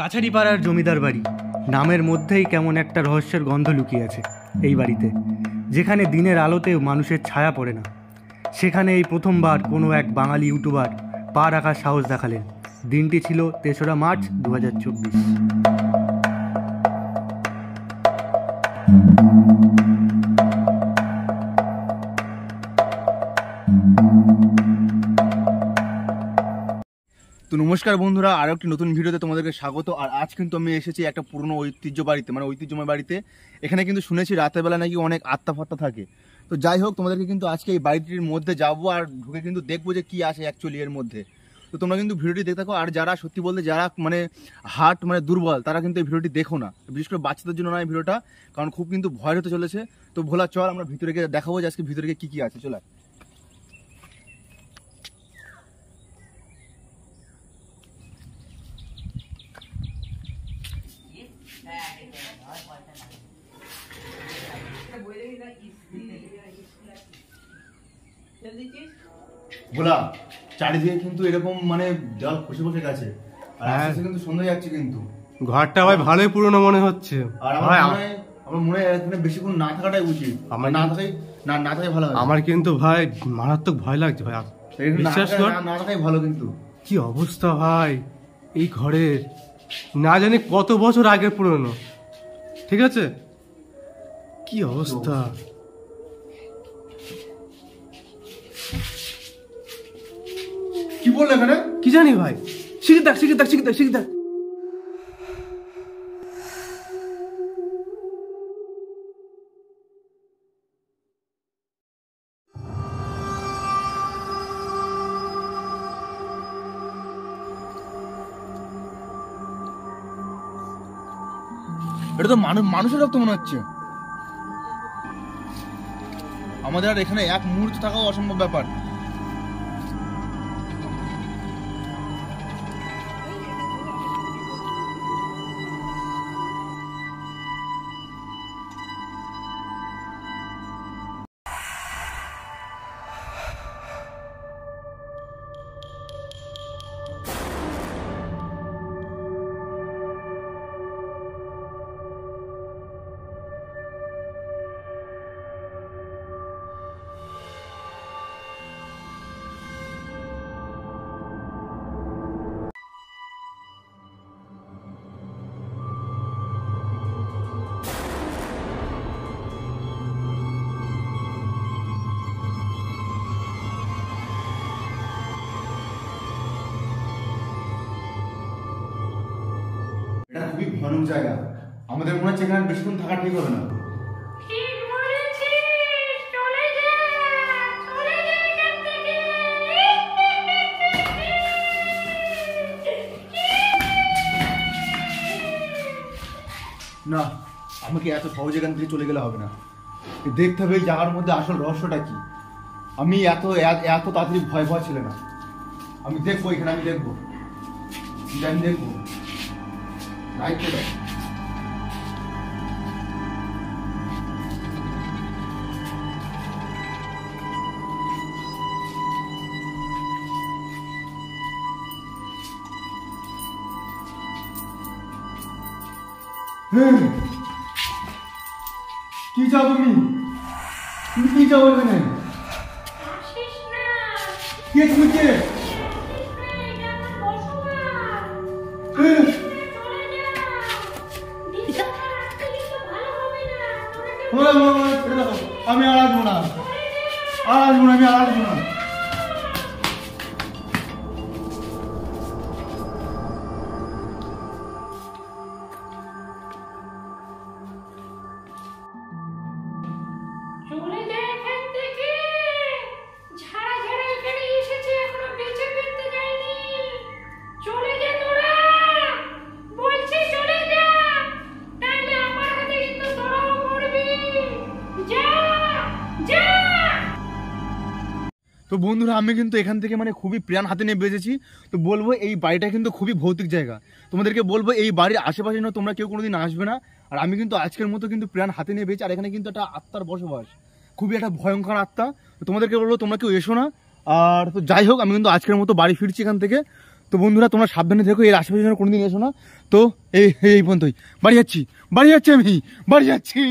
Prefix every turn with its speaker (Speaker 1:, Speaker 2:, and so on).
Speaker 1: কাছারি পাড়ার জমিদার বাড়ি নামের মধ্যেই কেমন একটা রহস্যের গন্ধ লুকিয়ে আছে এই বাড়িতে, যেখানে দিনের আলোতেও মানুষের ছায়া পড়ে না। সেখানে এই প্রথমবার কোনো এক বাঙালি ইউটিউবার পা রাখার সাহস দেখালেন। দিনটি ছিল ৩রা মার্চ ২০২৪।
Speaker 2: তো নমস্কার বন্ধুরা, আরও একটি নতুন ভিডিওতে তোমাদেরকে স্বাগত। আর আজ কিন্তু আমি এসেছি একটা পুরনো ঐতিহ্যময় বাড়িতে। এখানে কিন্তু শুনেছি রাতের বেলা নাকি অনেক আত্মা ফাত্তা থাকে। তো যাই হোক, তোমাদেরকে কিন্তু আজকে এই বাড়িটির মধ্যে যাবো আর ঢুকে কিন্তু দেখবো যে কী আছে অ্যাকচুয়ালি এর মধ্যে। তো তোমরা কিন্তু ভিডিওটি দেখতে থাকো। আর যারা সত্যি বলতে যারা হার্ট দুর্বল, তারা কিন্তু এই ভিডিওটি দেখো না, বিশেষ করে বাচ্চাদের জন্য না এই ভিডিওটা, কারণ খুব কিন্তু ভয় হতে চলেছে। তো ভোলা চল আমরা ভিতরে গিয়ে দেখাবো যে আজকে ভিতরে গিয়ে কী আছে। চলে বলা, চারিদিকে কিন্তু এরকম জল খসে খসে গেছে, আর আস্তে কিন্তু সন্ধ্যা যাচ্ছে, কিন্তু
Speaker 3: ঘরটা ভাই ভালোই পুরনো মনে হচ্ছে।
Speaker 2: আর আমার মনে হয় এখানে বেশিক্ষণ না থাকাটাই উচিত। আমার না থাকাই ভালো।
Speaker 3: আমার কিন্তু ভাই মারাত্মক ভয় লাগছে ভাই, বিশ্বাস কর,
Speaker 2: না থাকাই ভালো। কিন্তু
Speaker 3: কি অবস্থা ভাই এই ঘরের, না জানি কত বছর আগের পুরনো। ঠিক আছে, কি অবস্থা।
Speaker 2: কি বললে এখানে?
Speaker 3: কি জানি ভাই, শিখে দেখ।
Speaker 2: এটা তো মানুষের রক্ত মনে হচ্ছে। আমাদের আর এখানে এক মুহূর্ত থাকাও অসম্ভব ব্যাপার। এটা খুবই ভয়ানক জায়গা। আমাদের মনে হচ্ছে এখানে বেশিক্ষণ থাকা ঠিক হবে না। না, আমাকে এত সহজে এখান থেকে চলে গেলে হবে না। দেখতে হবে এই জায়গার মধ্যে আসল রহস্যটা কি। আমি এত তাড়াতাড়ি ভয় ছিল না। আমি দেখবো এখানে, আমি দেখবো লাইট চলে। কি চাও তুমি কি চাও এখানে? কে তুমি? কে? আমি আর আসবো না। তো বন্ধুরা, আমি কিন্তু এখান থেকে খুবই প্রাণ হাতে নিয়ে বেঁচেছি। তো বলবো এই বাড়িটা কিন্তু খুবই ভৌতিক জায়গা। তোমাদেরকে বলবো এই বাড়ির আশেপাশে তোমরা কেউ কোনোদিন আসবে না। আর আমি কিন্তু আজকের মতো কিন্তু প্রাণ হাতে নিয়ে বেঁচে। আর এখানে কিন্তু একটা আত্মার বসবাস, খুবই একটা ভয়ঙ্কর আত্মা। তো তোমাদেরকে বলবো তোমরা কেউ এসো না। আর তো যাই হোক, আমি কিন্তু আজকের মতো বাড়ি ফিরছি এখান থেকে। তো তো বন্ধুরা তোমরা সাবধানে থেকো, এর আশেপাশে যেন কোনোদিন এসো না। তো এই পর্যন্তই, বাড়ি যাচ্ছি আমি, বাড়ি যাচ্ছি।